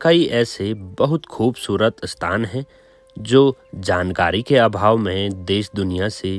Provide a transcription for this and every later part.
कई ऐसे बहुत खूबसूरत स्थान हैं जो जानकारी के अभाव में देश दुनिया से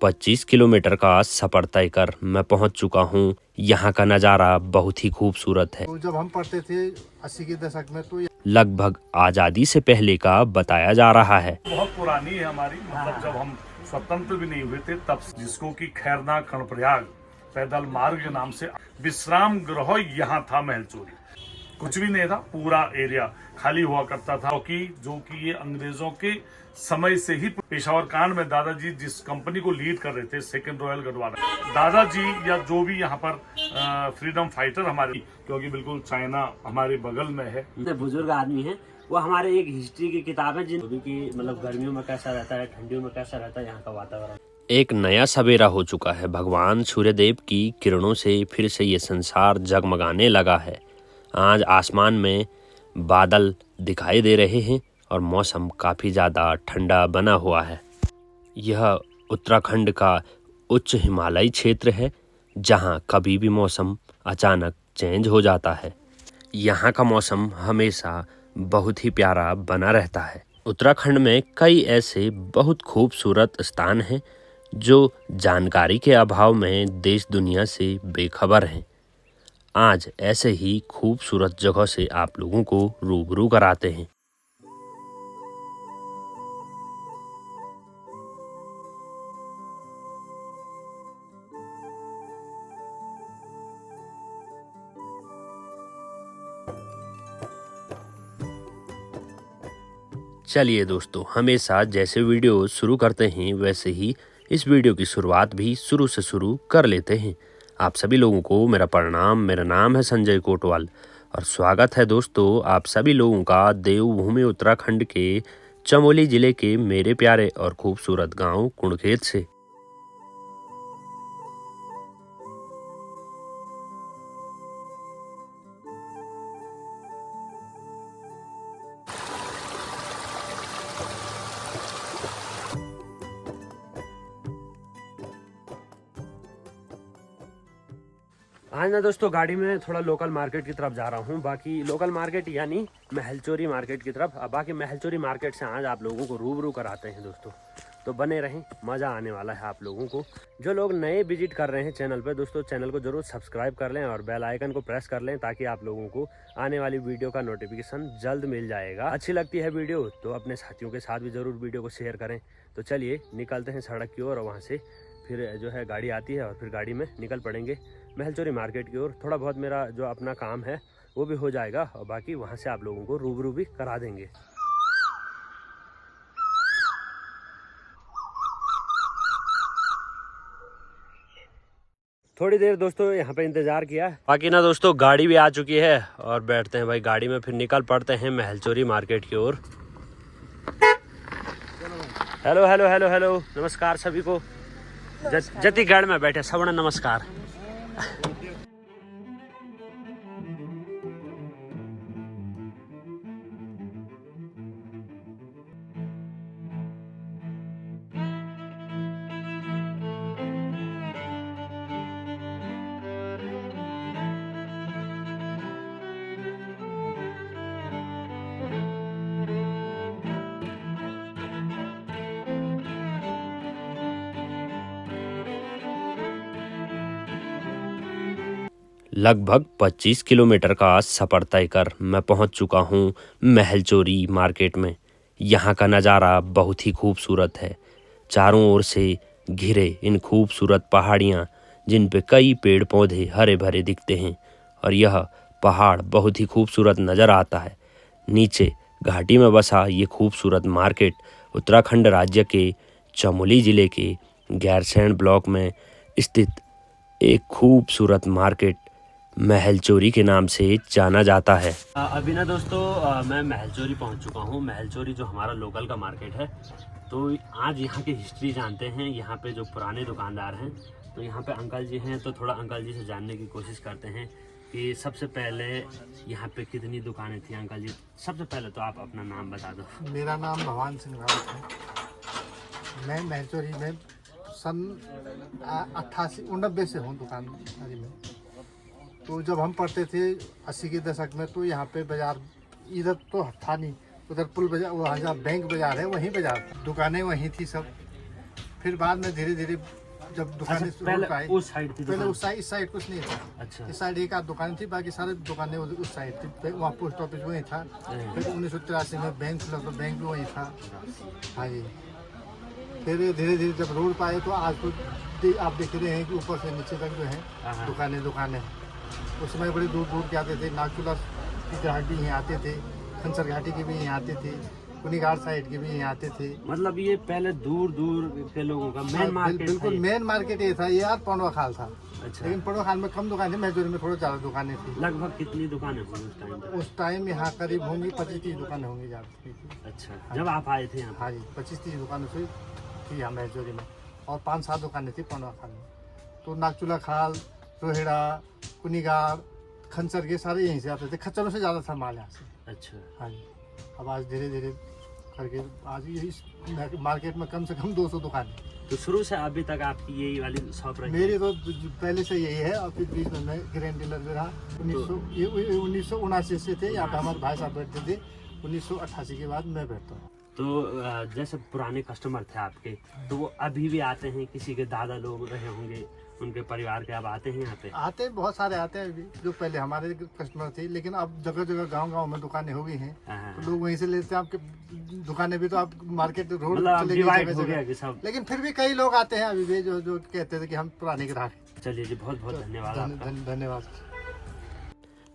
25 किलोमीटर का सफर तय कर मैं पहुंच चुका हूं। यहां का नज़ारा बहुत ही खूबसूरत है। तो जब हम पढ़ते थे 80 के दशक में तो लगभग आज़ादी से पहले का बताया जा रहा है। बहुत पुरानी है हमारी, मतलब जब हम स्वतंत्र भी नहीं हुए थे तब, जिसको कि खैरना कर्णप्रयाग पैदल मार्ग के नाम से विश्राम गृह यहाँ था। महलचोरी कुछ भी नहीं था, पूरा एरिया खाली हुआ करता था, जो कि ये अंग्रेजों के समय से ही पेशावर कांड में दादाजी जिस कंपनी को लीड कर रहे थे, सेकंड रॉयल गढ़वाला, दादाजी या जो भी यहाँ पर फ्रीडम फाइटर हमारे, क्योंकि बिल्कुल चाइना हमारे बगल में है, बुजुर्ग आदमी हैं, वो हमारे एक हिस्ट्री की किताब है जिनकी मतलब गर्मियों में कैसा रहता है, ठंडियों में कैसा रहता है यहाँ का वातावरण। एक नया सवेरा हो चुका है। भगवान सूर्यदेव की किरणों से फिर से ये संसार जगमगाने लगा है। आज आसमान में बादल दिखाई दे रहे हैं और मौसम काफ़ी ज़्यादा ठंडा बना हुआ है। यह उत्तराखंड का उच्च हिमालयी क्षेत्र है जहां कभी भी मौसम अचानक चेंज हो जाता है। यहाँ का मौसम हमेशा बहुत ही प्यारा बना रहता है। उत्तराखंड में कई ऐसे बहुत खूबसूरत स्थान हैं जो जानकारी के अभाव में देश दुनिया से बेखबर हैं। आज ऐसे ही खूबसूरत जगह से आप लोगों को रूबरू कराते हैं। चलिए दोस्तों, हमेशा जैसे वीडियो शुरू करते हैं वैसे ही इस वीडियो की शुरुआत भी शुरू से शुरू कर लेते हैं। आप सभी लोगों को मेरा प्रणाम। मेरा नाम है संजय कोटवाल और स्वागत है दोस्तों आप सभी लोगों का देवभूमि उत्तराखंड के चमोली जिले के मेरे प्यारे और खूबसूरत गांव कुणखेत से। आज ना दोस्तों गाड़ी में थोड़ा लोकल मार्केट की तरफ जा रहा हूँ। बाकी लोकल मार्केट यानी महलचोरी मार्केट की तरफ। बाकी महलचोरी मार्केट से आज आप लोगों को रूबरू कराते हैं दोस्तों, तो बने रहें, मज़ा आने वाला है आप लोगों को। जो लोग नए विजिट कर रहे हैं चैनल पर दोस्तों, चैनल को जरूर सब्सक्राइब कर लें और बेल आइकन को प्रेस कर लें ताकि आप लोगों को आने वाली वीडियो का नोटिफिकेशन जल्द मिल जाएगा। अच्छी लगती है वीडियो तो अपने साथियों के साथ भी ज़रूर वीडियो को शेयर करें। तो चलिए निकलते हैं सड़क की ओर और वहाँ से फिर जो है गाड़ी आती है और फिर गाड़ी में निकल पड़ेंगे महलचोरी मार्केट की ओर। थोड़ा बहुत मेरा जो अपना काम है वो भी हो जाएगा और बाकी वहाँ से आप लोगों को रूबरू भी करा देंगे। थोड़ी देर दोस्तों यहाँ पे इंतज़ार किया। बाकी ना दोस्तों गाड़ी भी आ चुकी है और बैठते हैं भाई गाड़ी में, फिर निकल पड़ते हैं महलचोरी मार्केट की ओर। हेलो हेलो हेलो हेलो, नमस्कार सभी को। जतिगढ़ में बैठे सबने नमस्कार। लगभग 25 किलोमीटर का सफ़र तय कर मैं पहुंच चुका हूं महलचोरी मार्केट में। यहां का नज़ारा बहुत ही खूबसूरत है। चारों ओर से घिरे इन खूबसूरत पहाड़ियां जिन पे कई पेड़ पौधे हरे भरे दिखते हैं और यह पहाड़ बहुत ही खूबसूरत नज़र आता है। नीचे घाटी में बसा ये खूबसूरत मार्केट उत्तराखंड राज्य के चमोली ज़िले के गैरसैंण ब्लॉक में स्थित एक खूबसूरत मार्केट महलचोरी के नाम से जाना जाता है। अभी ना दोस्तों मैं महलचोरी पहुंच चुका हूं। महलचोरी जो हमारा लोकल का मार्केट है, तो आज यहाँ की हिस्ट्री जानते हैं। यहाँ पे जो पुराने दुकानदार हैं, तो यहाँ पे अंकल जी हैं, तो थोड़ा अंकल जी से जानने की कोशिश करते हैं कि सबसे पहले यहाँ पे कितनी दुकानें थी। अंकल जी सबसे पहले तो आप अपना नाम बता दो। मेरा नाम भगवान सिंह रावत है। मैं महलचोरी में सन 88-89 से हूँ दुकानदारी में। तो जब हम पढ़ते थे 80 के दशक में, तो यहाँ पे बाजार इधर तो था नहीं, उधर पुल बाजार, वहाँ जहाँ बैंक बाजार है वहीं बाजार था, दुकानें वहीं थी सब। फिर बाद में धीरे धीरे जब दुकानें पहले आई, उस साइड थी पहले दुकान? उस साइड, इस साइड कुछ नहीं था। अच्छा। इस साइड एक आध दुकान थी, बाकी सारे दुकानें उस साइड थी। वहाँ पोस्ट ऑफिस वहीं था। फिर 1983 में बैंक खुला तो बैंक भी वहीं था। हाँ जी। फिर धीरे धीरे जब रोड पर आए तो आज तो आप देख रहे हैं कि ऊपर से नीचे तक जो है दुकानें उस समय बड़ी दूर दूर के आते थे। नागचूला की घाट भी यहाँ आते थे, खनसर घाटी के भी यहाँ आते थे, कुनीघाट साइड के भी यहाँ आते थे। मतलब ये पहले दूर दूर के लोगों का मेन मार्केट बिल्कुल मेन मार्केट ये था। ये यार पौंडवा खाल था। अच्छा। लेकिन पौंडवा खाल में कम दुकान थी, महजूरी में थोड़ा ज़्यादा दुकानें थी। लगभग कितनी दुकानें हुई उस टाइम पर? उस टाइम यहाँ करीब होंगी 25-30 दुकानें होंगी ज़्यादा। अच्छा, जब आप आए थे यहाँ हाँ जी, 25-30 दुकानें थी यहाँ महजूरी में, और 5-7 दुकानें थी पौंडवा खाल में। तो नागचूला खाल, रोहिड़ा, कुनीघाट, खनसर के सारे यहीं से आते थे। खच्चरों से ज़्यादा था माल यहाँ से। अच्छा। हाँ जी। अब आज धीरे धीरे करके आज इस मार्केट में कम से कम 200 दुकानें। तो शुरू से अभी तक आपकी यही वाली शॉप रही? मेरी तो पहले से यही है, और फिर बीच में मैं ग्रैंड डीलर भी रहा। 1979 से थे यहाँ पे हमारे भाई साहब बैठते थे। 1988 के बाद मैं बैठता हूँ। तो जैसे पुराने कस्टमर थे आपके, तो वो अभी भी आते हैं? किसी के दादा लोग रहे होंगे, उनके परिवार के अब आते हैं यहाँ पे? आते हैं, बहुत सारे आते हैं अभी, जो पहले हमारे कस्टमर थे। लेकिन अब जगह जगह गांव में दुकानें हो गई हैं, तो लोग वहीं से लेते हैं। आपके दुकानें भी तो आप मार्केट रोड चले गए जगह जगह, लेकिन फिर भी कई लोग आते हैं अभी भी, जो कहते थे कि हम पुराने ग्राहक हैं। चलिए जी, बहुत बहुत धन्यवाद आपका। धन्यवाद।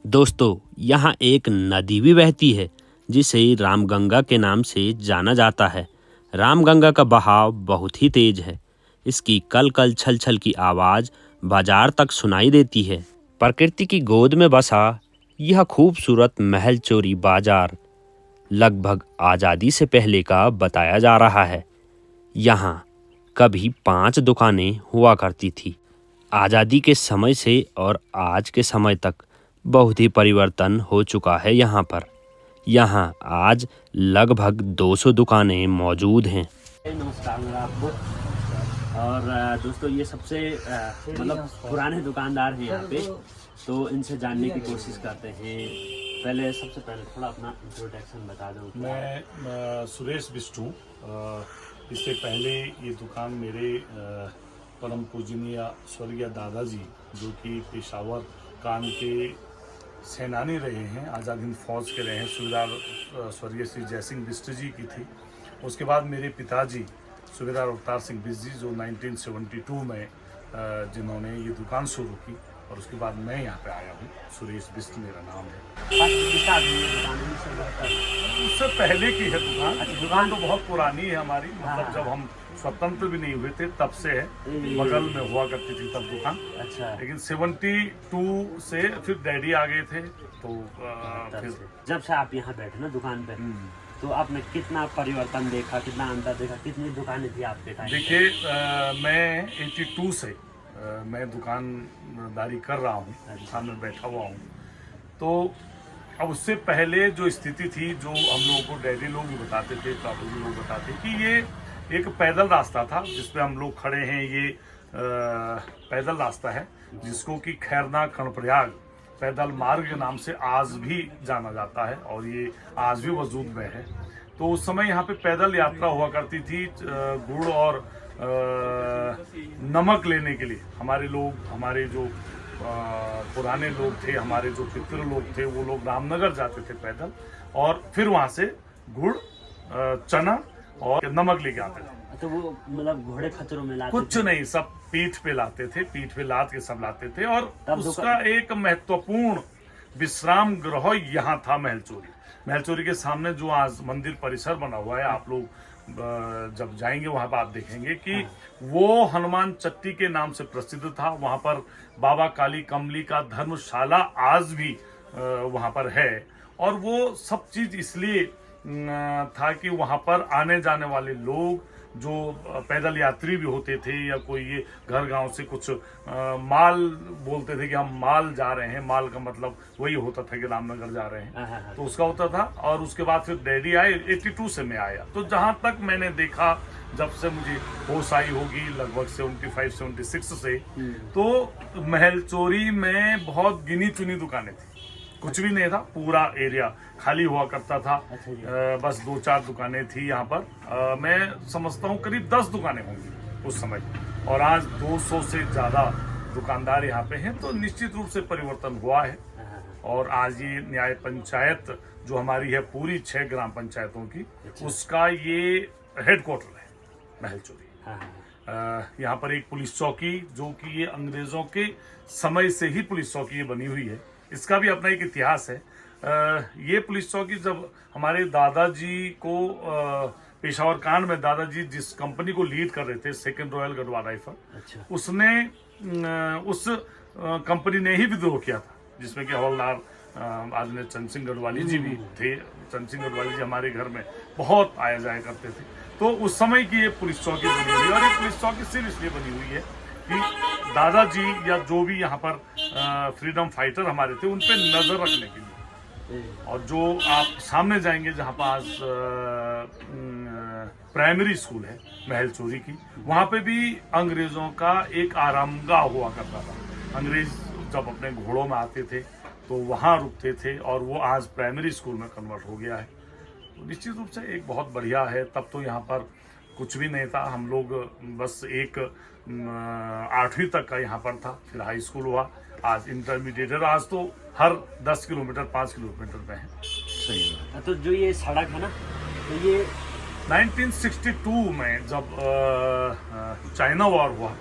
दोस्तों, यहाँ एक नदी भी बहती है जिसे रामगंगा के नाम से जाना जाता है। रामगंगा का बहाव बहुत ही तेज है। इसकी कल कल छल छल की आवाज़ बाजार तक सुनाई देती है। प्रकृति की गोद में बसा यह खूबसूरत महल चोरी बाजार लगभग आज़ादी से पहले का बताया जा रहा है। यहाँ कभी 5 दुकानें हुआ करती थी। आज़ादी के समय से और आज के समय तक बहुत ही परिवर्तन हो चुका है यहाँ पर। यहाँ आज लगभग 200 दुकानें मौजूद हैं। नमस्कार मेरा आपको। और दोस्तों, ये सबसे मतलब पुराने दुकानदार हैं यहाँ पे, तो इनसे जानने की कोशिश करते हैं। सबसे पहले थोड़ा अपना इंट्रोडक्शन बता दो। मैं सुरेश बिष्टू। इससे पहले ये दुकान मेरे परम पूजनीय स्वर्गीय दादाजी, जो कि पेशावर कान के सेनानी रहे हैं, आज़ाद हिंद फौज के रहे हैं, सूबेदार स्वर्गीय श्री जयसिंह बिष्ट जी की थी। उसके बाद मेरे पिताजी सूबेदार अवतार सिंह बिष्ट जी, जो 1972 में जिन्होंने ये दुकान शुरू की, और उसके बाद मैं यहाँ पे आया हूँ। सुरेश बिष्ट मेरा नाम है। उससे पहले की है दुकान। अच्छा, दुकान तो बहुत पुरानी है हमारी, मतलब जब हम स्वतंत्र भी नहीं हुए थे तब से है। बगल में हुआ करती थी तब दुकान। अच्छा। लेकिन 72 से फिर डैडी आ गए थे, तो फिर जब से आप यहाँ बैठे ना दुकान पे, तो आपने कितना परिवर्तन देखा, कितना अंतर देखा? कितनी दुकानें थी आपके टाइम? देखिए, मैं 82 से मैं दुकानदारी कर रहा हूँ, दुकान में बैठा हुआ हूँ। तो अब उससे पहले जो स्थिति थी, जो हम लोगों को डैडी लोग भी बताते थे, बाबू जी लोग बताते कि ये एक पैदल रास्ता था जिसपे हम लोग खड़े हैं। ये पैदल रास्ता है जिसको कि खैरना कर्णप्रयाग पैदल मार्ग के नाम से आज भी जाना जाता है, और ये आज भी वजूद में है। तो उस समय यहाँ पे पैदल यात्रा हुआ करती थी। गुड़ और नमक लेने के लिए हमारे लोग, हमारे जो पुराने लोग थे, हमारे जो पितृ लोग थे, वो लोग रामनगर जाते थे पैदल, और फिर वहाँ से गुड़, चना और नमक लेके आते थे। तो वो मतलब घोड़े खच्चरों में लाते कुछ नहीं, सब पीठ पे लाते थे, पीठ पे लाद के सब लाते थे। और उसका एक महत्वपूर्ण विश्राम गृह यहाँ था, महलचोरी। महलचोरी के सामने जो आज मंदिर परिसर बना हुआ है, आप लोग जब जाएंगे वहां पर आप देखेंगे कि वो हनुमान चट्टी के नाम से प्रसिद्ध था। वहां पर बाबा काली कमली का धर्मशाला आज भी वहां पर है। और वो सब चीज इसलिए था कि वहां पर आने जाने वाले लोग जो पैदल यात्री भी होते थे या कोई ये घर गांव से कुछ माल बोलते थे कि हम माल जा रहे हैं, माल का मतलब वही होता था कि रामनगर जा रहे हैं, तो उसका होता था। और उसके बाद फिर डैडी आए, 82 से मैं आया। तो जहां तक मैंने देखा, जब से मुझे होश आई होगी लगभग 75-76 से, तो महलचोरी में बहुत गिनी चुनी दुकानें थी, कुछ भी नहीं था, पूरा एरिया खाली हुआ करता था। बस 2-4 दुकानें थी यहाँ पर। मैं समझता हूँ करीब 10 दुकानें होंगी उस समय, और आज 200 से ज्यादा दुकानदार यहाँ पे हैं। तो निश्चित रूप से परिवर्तन हुआ है। और आज ये न्याय पंचायत जो हमारी है पूरी 6 ग्राम पंचायतों की, उसका ये हेडक्वार्टर है महलचोरी। यहाँ पर एक पुलिस चौकी, जो कि ये अंग्रेजों के समय से ही पुलिस चौकी ये बनी हुई है, इसका भी अपना एक इतिहास है। ये पुलिस चौकी जब हमारे दादाजी को पेशावर कांड में दादाजी जिस कंपनी को लीड कर रहे थे, सेकंड रॉयल गढ़वाल राइफल, उसने उस कंपनी ने ही विद्रोह किया था, जिसमें कि हवलदार आदरणीय चंद सिंह गढ़वाली जी भी थे। चंद सिंह गढ़वाली जी हमारे घर में बहुत आया जाया करते थे। तो उस समय की ये पुलिस चौकी बनी हुई है। और ये पुलिस चौकी सिर्फ इसलिए बनी हुई है कि दादाजी या जो भी यहाँ पर फ्रीडम फाइटर हमारे थे, उन पे नजर रखने के लिए। और जो आप सामने जाएंगे जहाँ पर आज प्राइमरी स्कूल है महलचोरी की, वहाँ पे भी अंग्रेजों का एक आरामगाह हुआ करता था। अंग्रेज जब अपने घोड़ों में आते थे तो वहाँ रुकते थे, और वो आज प्राइमरी स्कूल में कन्वर्ट हो गया है। तो निश्चित रूप से एक बहुत बढ़िया है। तब तो यहाँ पर कुछ भी नहीं था, हम लोग बस एक 8वीं तक का यहाँ पर था, फिर हाई स्कूल हुआ, आज इंटरमीडिएट है। आज तो हर 10 किलोमीटर 5 किलोमीटर में है। सही बात। तो जो ये सड़क है ना, तो ये 1962 में जब चाइना वॉर हुआ,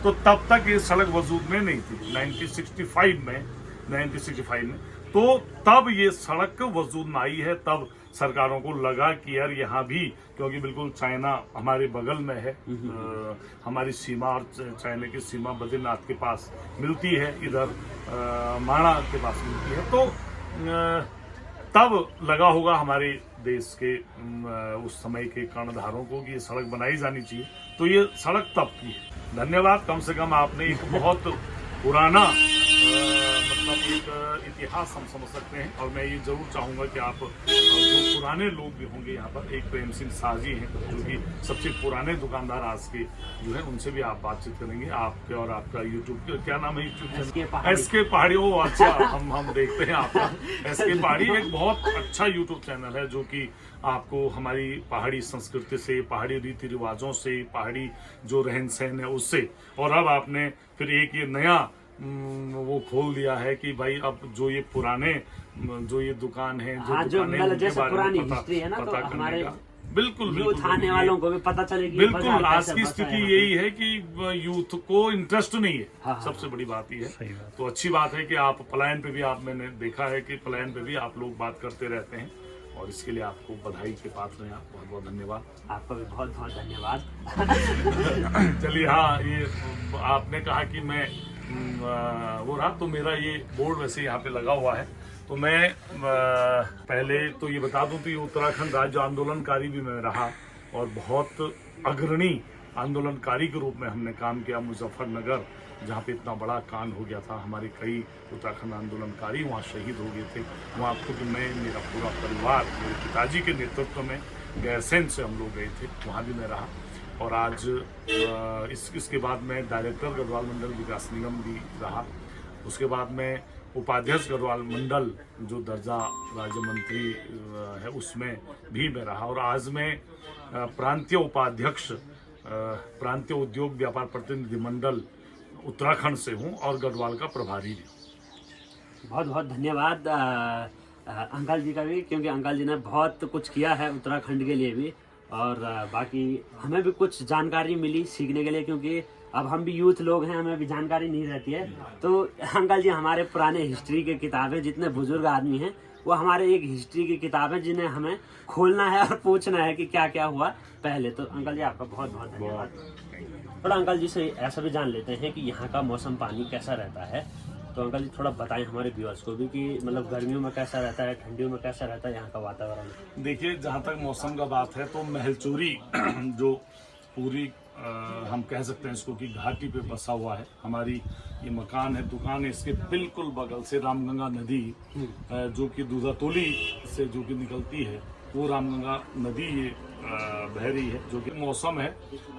तो तब तक ये सड़क वजूद में नहीं थी। 1965 में तो तब ये सड़क वजूद में आई है। तब सरकारों को लगा कि यार यहाँ भी, क्योंकि बिल्कुल चाइना हमारे बगल में है, हमारी सीमा और चाइना की सीमा बद्रीनाथ के पास मिलती है, इधर माणा के पास मिलती है। तो तब लगा होगा हमारे देश के उस समय के कर्णधारों को कि ये सड़क बनाई जानी चाहिए। तो ये सड़क तब की है। धन्यवाद। कम से कम आपने एक बहुत पुराना मतलब एक इतिहास हम समझ सकते हैं। और मैं ये जरूर चाहूंगा कि आप जो पुराने लोग भी होंगे यहाँ पर, एक प्रेम सिंह साजी हैं जो कि सबसे पुराने दुकानदार आज के जो है, उनसे भी आप बातचीत करेंगे। आपके और आपका यूट्यूब, क्या नाम है यूट्यूब चैनल? SK पहाड़ी। ओ अच्छा, हम देखते हैं आपका SK पहाड़ी। एक बहुत अच्छा यूट्यूब चैनल है जो कि आपको हमारी पहाड़ी संस्कृति से, पहाड़ी रीति रिवाजों से, पहाड़ी जो रहन सहन है उससे, और अब आपने फिर एक ये नया वो खोल दिया है कि भाई अब जो ये पुराने जो ये दुकान है, जो जैसे पुरानी हिस्ट्री है ना, तो हमारे बिल्कुल आने वालों को भी पता चलेगी। बिल्कुल आज की स्थिति यही है कि यूथ को इंटरेस्ट नहीं है। हाँ, सबसे बड़ी बात यह है। तो अच्छी बात है कि आप पलायन पे भी, आप मैंने देखा है कि पलायन पे भी आप लोग बात करते रहते हैं, और इसके लिए आपको बधाई के पात्र हैं। आप बहुत बहुत धन्यवाद। आपका भी बहुत बहुत धन्यवाद। चलिए, हाँ, ये आपने कहा कि मैं वो रहा, तो मेरा ये बोर्ड वैसे यहाँ पे लगा हुआ है। तो मैं पहले तो ये बता दूं, तो ये उत्तराखंड राज्य आंदोलनकारी भी मैं रहा, और बहुत अग्रणी आंदोलनकारी के रूप में हमने काम किया। मुजफ्फरनगर, जहाँ पे इतना बड़ा कांड हो गया था, हमारे कई उत्तराखंड आंदोलनकारी वहाँ शहीद हो गए थे। वहाँ खुद मैं, मेरा पूरा परिवार, मेरे पिताजी के नेतृत्व में गैरसैंण से हम लोग गए थे, वहाँ भी मैं रहा। और आज इसके बाद मैं डायरेक्टर गढ़वाल मंडल विकास निगम भी रहा। उसके बाद मैं उपाध्यक्ष गढ़वाल मंडल जो दर्जा राज्य मंत्री है उसमें भी मैं रहा। और आज मैं प्रांतीय उपाध्यक्ष प्रांतीय उद्योग व्यापार प्रतिनिधि मंडल उत्तराखंड से हूँ, और गढ़वाल का प्रभारी भी हूँ। बहुत बहुत धन्यवाद अंकल जी का भी, क्योंकि अंकल जी ने बहुत कुछ किया है उत्तराखंड के लिए भी, और बाकी हमें भी कुछ जानकारी मिली सीखने के लिए, क्योंकि अब हम भी यूथ लोग हैं, हमें भी जानकारी नहीं रहती है। तो अंकल जी हमारे पुराने हिस्ट्री के किताबें, जितने बुजुर्ग आदमी हैं वो हमारे एक हिस्ट्री की किताबें, जिन्हें हमें खोलना है और पूछना है कि क्या क्या हुआ पहले। तो अंकल जी आपका बहुत बहुत धन्यवाद। थोड़ा अंकल जी से ऐसा भी जान लेते हैं कि यहाँ का मौसम पानी कैसा रहता है। तो अंकल जी थोड़ा बताएं हमारे व्यूअर्स को भी कि मतलब गर्मियों में कैसा रहता है, ठंडियों में कैसा रहता है यहाँ का वातावरण। देखिए, जहाँ तक मौसम का बात है तो महलचोरी जो पूरी हम कह सकते हैं इसको कि घाटी पे बसा हुआ है। हमारी ये मकान है, दुकान है, इसके बिल्कुल बगल से रामगंगा नदी जो कि दूधातोली से जो कि निकलती है, वो रामगंगा नदी ये बह रही है। जो कि मौसम है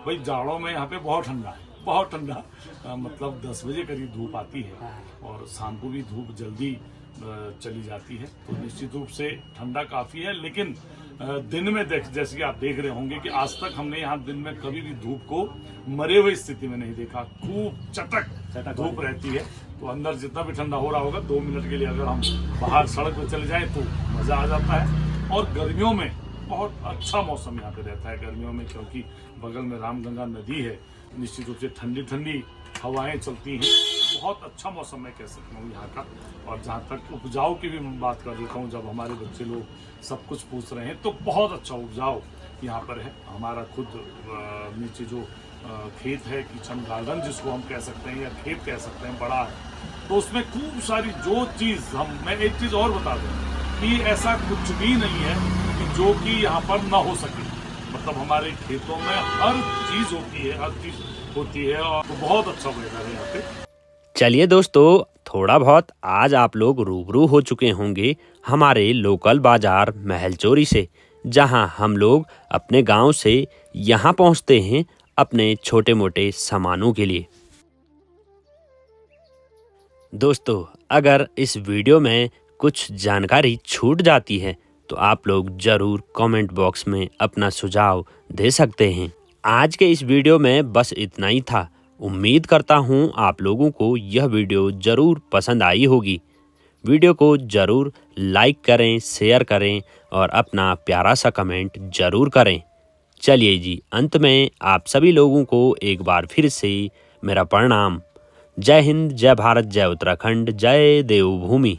भाई, जाड़ों में यहाँ पे बहुत ठंडा है, बहुत ठंडा। मतलब 10 बजे करीब धूप आती है और शाम को भी धूप जल्दी चली जाती है, तो निश्चित रूप से ठंडा काफी है। लेकिन दिन में जैसे कि आप देख रहे होंगे कि आज तक हमने यहाँ दिन में कभी भी धूप को मरे हुए स्थिति में नहीं देखा। खूब चटक धूप रहती है, तो अंदर जितना भी ठंडा हो रहा होगा 2 मिनट के लिए अगर हम बाहर सड़क पर चले जाएं तो मजा आ जाता है। और गर्मियों में बहुत अच्छा मौसम यहाँ पे रहता है गर्मियों में, क्योंकि बगल में रामगंगा नदी है। निश्चित रूप से ठंडी ठंडी हवाएं चलती हैं, बहुत अच्छा मौसम मैं कह सकता हूँ यहाँ का। और जहाँ तक उपजाऊ की भी बात कर देता हूँ, जब हमारे बच्चे लोग सब कुछ पूछ रहे हैं, तो बहुत अच्छा उपजाऊ यहाँ पर है। हमारा खुद नीचे जो खेत है, किचन गार्डन जिसको हम कह सकते हैं या खेत कह सकते हैं, बड़ा है, तो उसमें खूब सारी जो चीज़ मैं एक चीज़ और बता दूँ कि ऐसा कुछ भी नहीं है कि जो कि यहाँ पर ना हो सके। मतलब हमारे खेतों में हर चीज़ होती है, हर चीज़ होती है, और बहुत अच्छा वेदर है यहाँ पे। चलिए दोस्तों, थोड़ा बहुत आज आप लोग रूबरू हो चुके होंगे हमारे लोकल बाजार महलचोरी से, जहां हम लोग अपने गांव से यहां पहुंचते हैं अपने छोटे मोटे सामानों के लिए। दोस्तों, अगर इस वीडियो में कुछ जानकारी छूट जाती है तो आप लोग ज़रूर कमेंट बॉक्स में अपना सुझाव दे सकते हैं। आज के इस वीडियो में बस इतना ही था। उम्मीद करता हूँ आप लोगों को यह वीडियो ज़रूर पसंद आई होगी। वीडियो को ज़रूर लाइक करें, शेयर करें और अपना प्यारा सा कमेंट ज़रूर करें। चलिए जी, अंत में आप सभी लोगों को एक बार फिर से मेरा प्रणाम। जय हिंद, जय भारत, जय उत्तराखंड, जय देवभूमि।